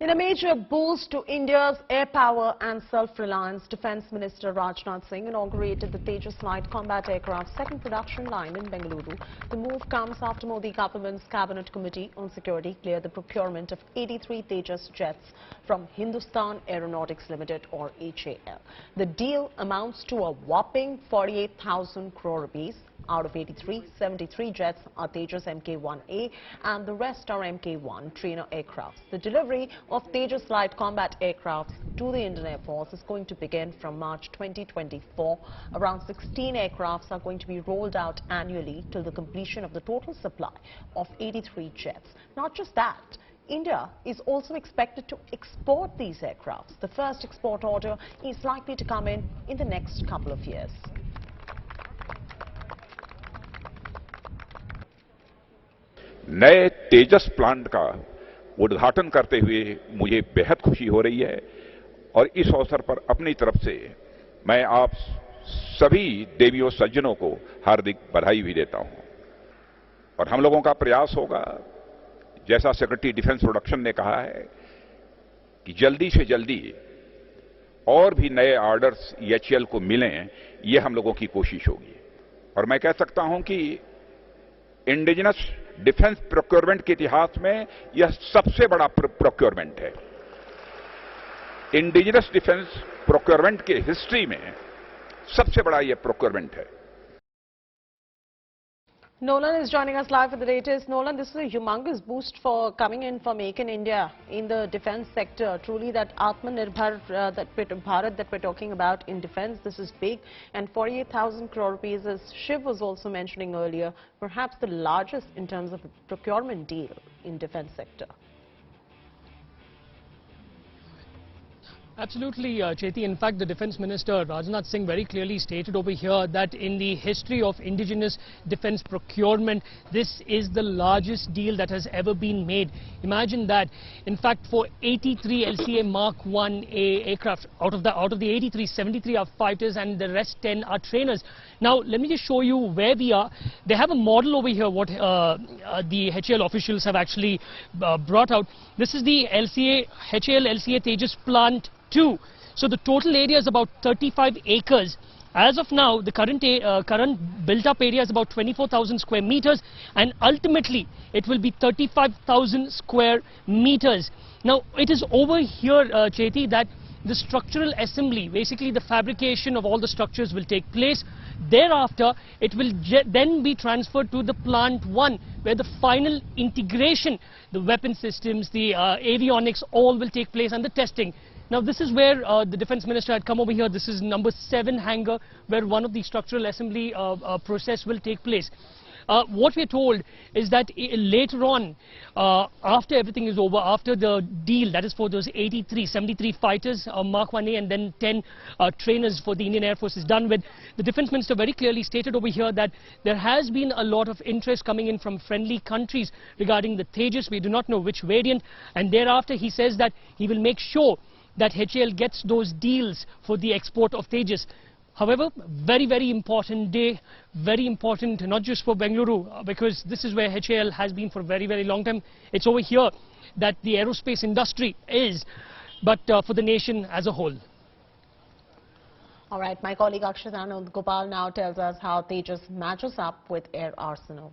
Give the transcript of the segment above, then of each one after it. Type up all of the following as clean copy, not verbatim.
In a major boost to India's air power and self-reliance, Defence Minister Rajnath Singh inaugurated the Tejas Light Combat Aircraft second production line in Bengaluru. The move comes after Modi government's Cabinet Committee on Security cleared the procurement of 83 Tejas jets from Hindustan Aeronautics Limited or HAL. The deal amounts to a whopping 48,000 crore rupees. Out of 83, 73 jets are Tejas Mk1A and the rest are Mk1 trainer aircrafts. The delivery of Tejas Light Combat Aircraft to the Indian Air Force is going to begin from March 2024. Around 16 aircrafts are going to be rolled out annually till the completion of the total supply of 83 jets. Not just that, India is also expected to export these aircrafts. The first export order is likely to come in the next couple of years. नए तेजस plant का उद्घाटन करते हुए मुझे बेहद खुशी हो रही है और इस अवसर पर अपनी तरफ से मैं आप सभी देवियों सज्जनों को हार्दिक बधाई भी देता हूं और हम लोगों का प्रयास होगा, जैसा सेक्रेटरी डिफेंस प्रोडक्शन ने कहा है, कि जल्दी से जल्दी और भी नए ऑर्डर्स एचएएल को मिलें, ये हम लोगों की कोशिश होगी। और मैं कह सकता हूं कि इंडिजिनस डिफेंस प्रोक्योरमेंट के इतिहास में यह सबसे बड़ा प्रोक्योरमेंट है। इंडिजिनस डिफेंस प्रोक्योरमेंट के हिस्ट्री में सबसे बड़ा यह प्रोक्योरमेंट है। Nolan is joining us live for the latest. Nolan, this is a humongous boost for coming in for Make in India in the defense sector. Truly that Atmanirbhar Bharat that we're talking about in defense, this is big. And 48,000 crore rupees, as Shiv was also mentioning earlier, perhaps the largest in terms of procurement deal in defense sector. Absolutely, Cheti. In fact, the Defence Minister Rajnath Singh very clearly stated over here that in the history of indigenous defence procurement, this is the largest deal that has ever been made. Imagine that. In fact, for 83 LCA Mark 1A aircraft, out of the 83, 73 are fighters and the rest 10 are trainers. Now, let me just show you where we are. They have a model over here, what the HAL officials have actually brought out. This is the HAL LCA Tejas Plant 2. So the total area is about 35 acres. As of now, the current built-up area is about 24,000 square meters, and ultimately it will be 35,000 square meters. Now, it is over here, Cheti, that the structural assembly, basically the fabrication of all the structures, will take place. Thereafter, it will then be transferred to the plant 1, where the final integration, the weapon systems, the avionics, all will take place, and the testing. Now, this is where the Defence Minister had come over here. This is number 7 hangar, where one of the structural assembly process will take place. What we are told is that later on, after everything is over, after the deal, that is for those 73 fighters, Mark 1A, and then 10 trainers for the Indian Air Force is done with, the Defence Minister very clearly stated over here that there has been a lot of interest coming in from friendly countries regarding the Tejas. We do not know which variant, and thereafter he says that he will make sure that HAL gets those deals for the export of Tejas. However, very, very important day, very important not just for Bengaluru, because this is where HAL has been for a very, very long time. It's over here that the aerospace industry is, but for the nation as a whole. All right, my colleague Akshat Gopal now tells us how Tejas matches up with Air Arsenal.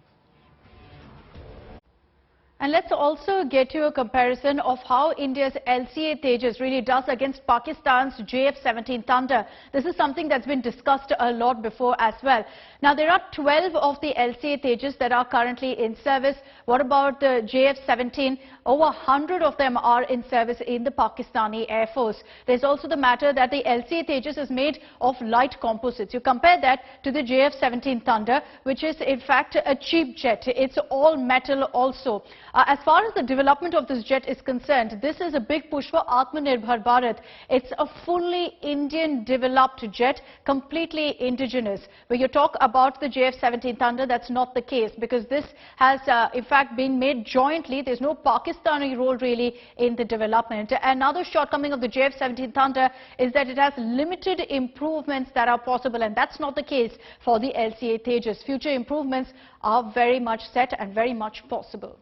And let's also get you a comparison of how India's LCA Tejas really does against Pakistan's JF-17 Thunder. This is something that's been discussed a lot before as well. Now, there are 12 of the LCA Tejas that are currently in service. What about the JF-17? Over 100 of them are in service in the Pakistani Air Force. There's also the matter that the LCA Tejas is made of light composites. You compare that to the JF-17 Thunder, which is in fact a cheap jet. It's all metal also. As far as the development of this jet is concerned, this is a big push for Atmanirbhar Bharat. It's a fully Indian developed jet, completely indigenous. When you talk about the JF-17 Thunder, that's not the case, because this has in fact been made jointly. There's no Pakistani role really in the development. Another shortcoming of the JF-17 Thunder is that it has limited improvements that are possible, and that's not the case for the LCA Tejas. Future improvements are very much set and very much possible.